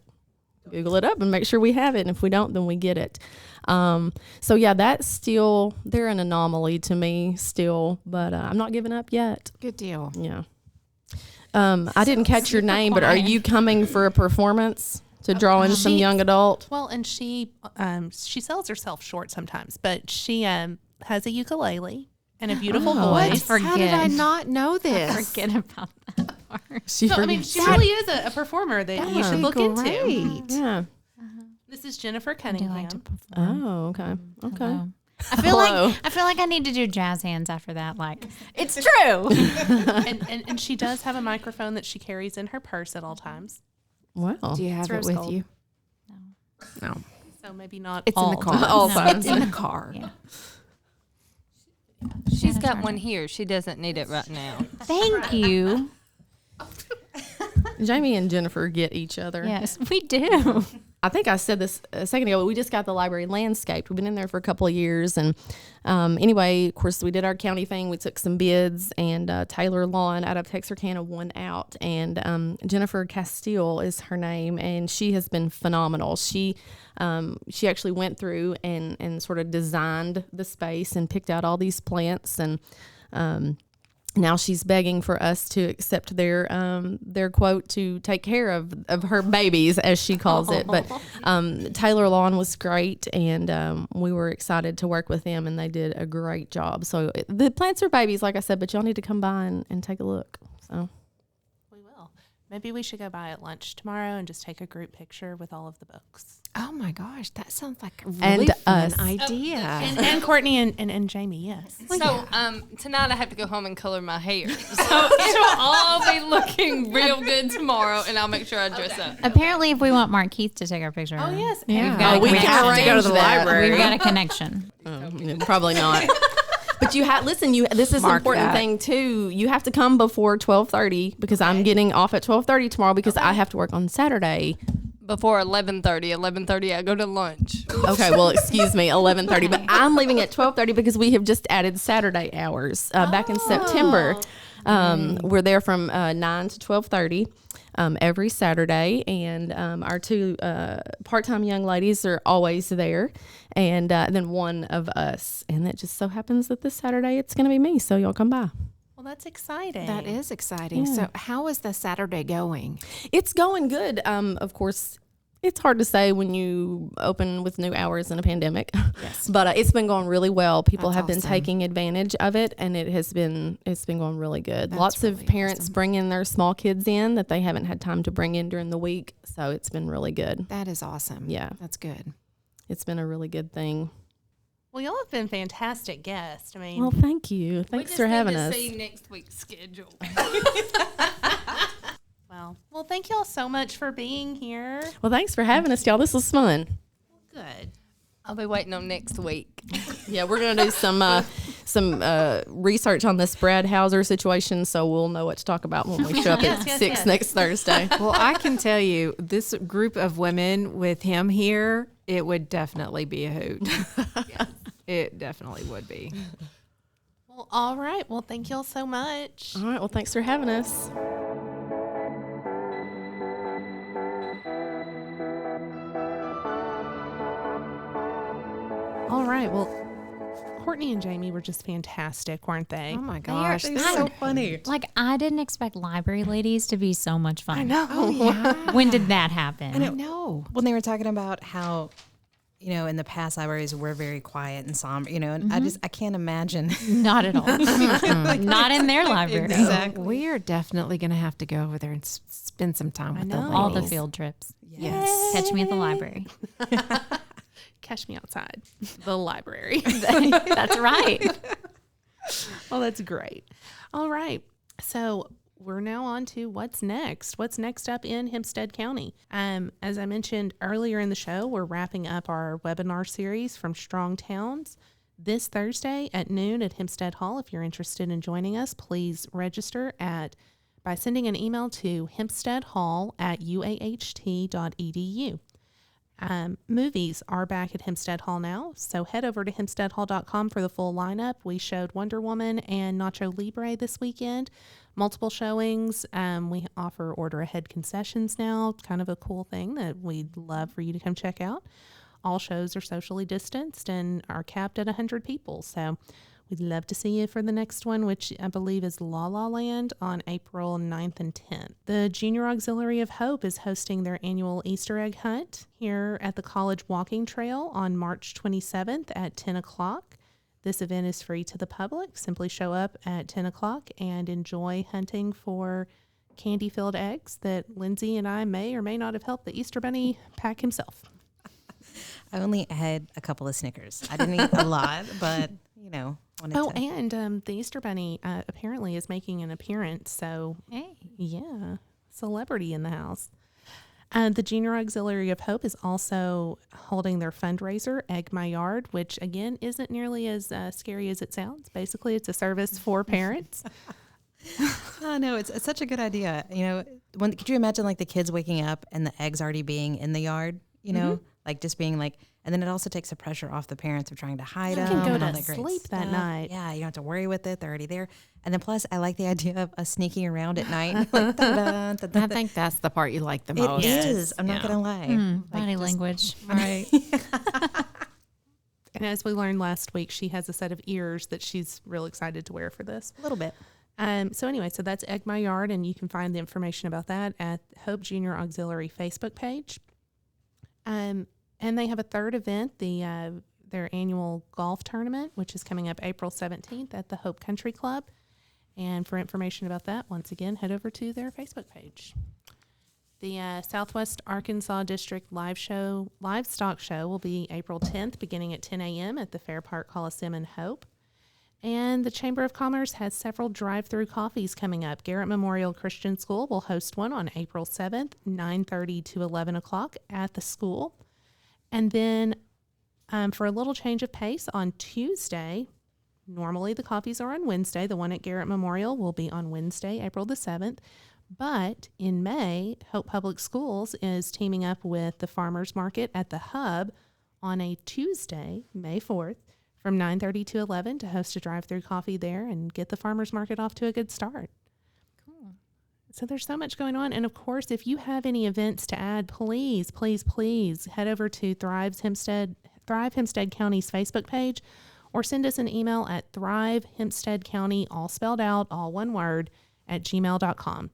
Google it up and make sure we have it. And if we don't, then we get it. So yeah, that's still, they're an anomaly to me still, but I'm not giving up yet. Good deal. Yeah. I didn't catch your name, but are you coming for a performance to draw in some young adult? Well, and she sells herself short sometimes, but she has a ukulele and a beautiful voice. How did I not know this? forget about that part. She really is a performer that you should look into. Yeah. This is Jennifer I do Cunningham. like to perform. Oh, okay. Okay. Hello. I feel like I need to do jazz hands after that. Like, it's true. and she does have a microphone that she carries in her purse at all times. Wow. Do you have It's it rose with gold. you? No. So maybe not It's all in the car. All No, fun. It's in the car. Yeah. She's got one here. She doesn't need it right now. Thank you. Jamie and Jennifer get each other. Yes, we do. I think I said this a second ago, but we just got the library landscaped. We've been in there for a couple of years. And anyway, of course, we did our county thing. We took some bids, and Taylor Lawn out of Texarkana won out. And Jennifer Castile is her name, and she has been phenomenal. She actually went through and sort of designed the space and picked out all these plants, and now she's begging for us to accept their quote to take care of her babies, as she calls it. But Taylor Lawn was great, and we were excited to work with them, and they did a great job. So the plants are babies, like I said, but y'all need to come by and take a look. So We will. Maybe we should go by at lunch tomorrow and just take a group picture with all of the books. Oh my gosh, that sounds like a And really fun us. idea. And Courtney and Jamie, yes. So tonight I have to go home and color my hair. So it'll all be looking real good tomorrow, and I'll make sure I dress up. Apparently, if we want Mark Keith to take our picture, Oh, yes. we've got, we a, can connection. arrange to the that. library. We've got a connection. Probably not. But you have this is an Mark important that. thing too. You have to come before 12:30 because I'm getting off at 12:30 tomorrow because I have to work on Saturday. Before 11:30. 11:30, I go to lunch. Okay, well, excuse me, 11:30. But I'm leaving at 12:30 because we have just added Saturday hours back in September. We're there from 9 to 12:30. every Saturday, and our two part-time young ladies are always there, and then one of us. And it just so happens that this Saturday it's going to be me, so y'all come by. Well, that's exciting. That is exciting. So how is the Saturday going? It's going good. Of course, it's hard to say when you open with new hours in a pandemic. Yes. But it's been going really well. People That's have been awesome. taking advantage of it, and it's been going really good. That's Lots of really parents awesome. bringing their small kids in that they haven't had time to bring in during the week. So it's been really good. That is awesome. Yeah. That's good. It's been a really good thing. Well, y'all have been fantastic guests. I mean, Well, thank you. Thanks for having us. See next week's schedule. well, thank y'all so much for being here. Well, thanks for having us, y'all. This was fun. Good. I'll be waiting on next week. Yeah, we're gonna do some research on this Brad Hauser situation, so we'll know what to talk about when we show up at 6 next Thursday. Well, I can tell you, this group of women with him here, it would definitely be a hoot. It definitely would be. Well, all right. Well, thank y'all so much. All right. Well, thanks for having us. All right. Well, Courtney and Jamie were just fantastic, weren't they? Oh my gosh. They're so funny. Like, I didn't expect library ladies to be so much fun. I know. Oh, yeah. When did that happen? I know. When they were talking about how, in the past libraries were very quiet and somber, and I can't imagine. Not at all. Not in their library. Exactly. We are definitely going to have to go over there and spend some time with the know. All the ladies. field trips. Yes. Catch me at the library. Catch me outside the library. That's right. Oh, that's great. All right. So we're now on to what's next. What's next up in Hempstead County? As I mentioned earlier in the show, we're wrapping up our webinar series from Strong Towns this Thursday at noon at Hempstead Hall. If you're interested in joining us, please register by sending an email to hempsteadhall@uaht.edu. Movies are back at Hempstead Hall now, so head over to hempsteadhall.com for the full lineup. We showed Wonder Woman and Nacho Libre this weekend. Multiple showings. We offer order ahead concessions now. Kind of a cool thing that we'd love for you to come check out. All shows are socially distanced and are capped at 100 people. So we'd love to see you for the next one, which I believe is La La Land on April 9th and 10th. The Junior Auxiliary of Hope is hosting their annual Easter egg hunt here at the College Walking Trail on March 27th at 10 o'clock. This event is free to the public. Simply show up at 10 o'clock and enjoy hunting for candy-filled eggs that Lindsey and I may or may not have helped the Easter Bunny pack himself. I only had a couple of Snickers. I didn't eat a lot, but, wanted Oh, to. and the Easter Bunny apparently is making an appearance. So, Hey. yeah, celebrity in the house. The Junior Auxiliary of Hope is also holding their fundraiser, Egg My Yard, which, again, isn't nearly as scary as it sounds. Basically, it's a service for parents. Oh, no, it's such a good idea. Could you imagine like the kids waking up and the eggs already being in the yard, like just being like, and then it also takes the pressure off the parents of trying to hide them. can go and all to that great sleep that stuff. night. Yeah, you don't have to worry with it. They're already there. And then plus, I like the idea of us sneaking around at night. Like, da-da, da-da, I think that's the part you like the it most. is. I'm not going to lie. Body language. Right. And as we learned last week, she has a set of ears that she's real excited to wear for this. A little bit. So that's Egg My Yard, and you can find the information about that at Hope Junior Auxiliary Facebook page. And they have a third event, their annual golf tournament, which is coming up April 17th at the Hope Country Club. And for information about that, once again, head over to their Facebook page. The Southwest Arkansas District Livestock Show will be April 10th, beginning at 10 a.m. at the Fair Park Coliseum in Hope. And the Chamber of Commerce has several drive-through coffees coming up. Garrett Memorial Christian School will host one on April 7th, 9:30 to 11 o'clock at the school. And then for a little change of pace on Tuesday, normally the coffees are on Wednesday. The one at Garrett Memorial will be on Wednesday, April the 7th. But in May, Hope Public Schools is teaming up with the Farmers Market at the Hub on a Tuesday, May 4th, from 9:30 to 11 to host a drive-through coffee there and get the Farmers Market off to a good start. Cool. So there's so much going on. And of course, if you have any events to add, please, please, please head over to Thrive Hempstead County's Facebook page, or send us an email at Thrive Hempstead County, all spelled out, all one word, at gmail.com.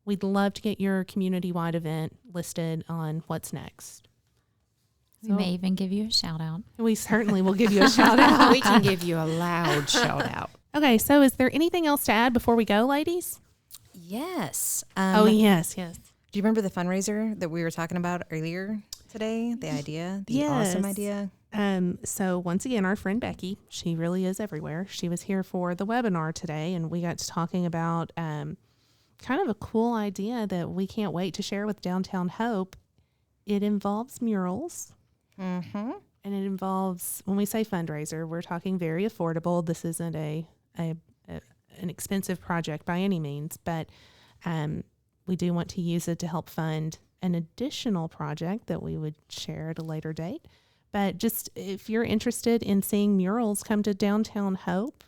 We'd love to get your community-wide event listed on what's next. We may even give you a shout out. We certainly will give you a shout out. We can give you a loud shout out. Okay, so is there anything else to add before we go, ladies? Yes. Yes. Do you remember the fundraiser that we were talking about earlier today? The idea, the awesome idea. So once again, our friend Becky, she really is everywhere. She was here for the webinar today, and we got to talking about kind of a cool idea that we can't wait to share with Downtown Hope. It involves murals. Mm-hmm. And it involves, when we say fundraiser, we're talking very affordable. This isn't an expensive project by any means, but we do want to use it to help fund an additional project that we would share at a later date. But just if you're interested in seeing murals come to Downtown Hope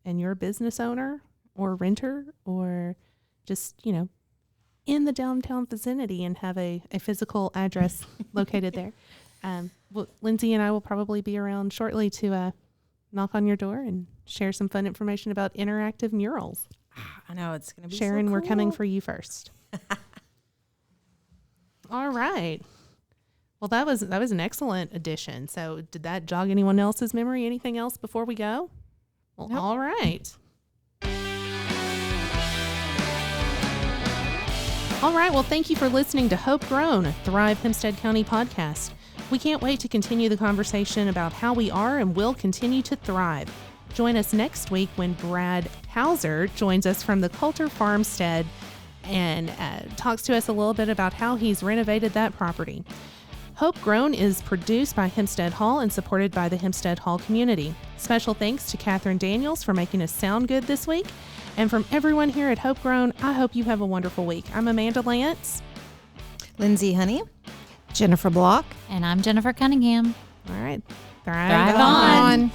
and you're a business owner or renter or just, in the downtown vicinity and have a physical address located there, Lindsey and I will probably be around shortly to knock on your door and share some fun information about interactive murals. I know, it's going to be Sharon, so cool. We're coming for you first. All right. Well, that was an excellent addition. So did that jog anyone else's memory? Anything else before we go? Well, nope. All right. All right. Well, thank you for listening to Hope Grown, a Thrive Hempstead County podcast. We can't wait to continue the conversation about how we are and will continue to thrive. Join us next week when Brad Hauser joins us from the Coulter Farmstead and talks to us a little bit about how he's renovated that property. Hope Grown is produced by Hempstead Hall and supported by the Hempstead Hall community. Special thanks to Catherine Daniels for making us sound good this week. And from everyone here at Hope Grown, I hope you have a wonderful week. I'm Amanda Lance. Lindsey Honea. Jennifer Block. And I'm Jennifer Cunningham. All right. Thrive on.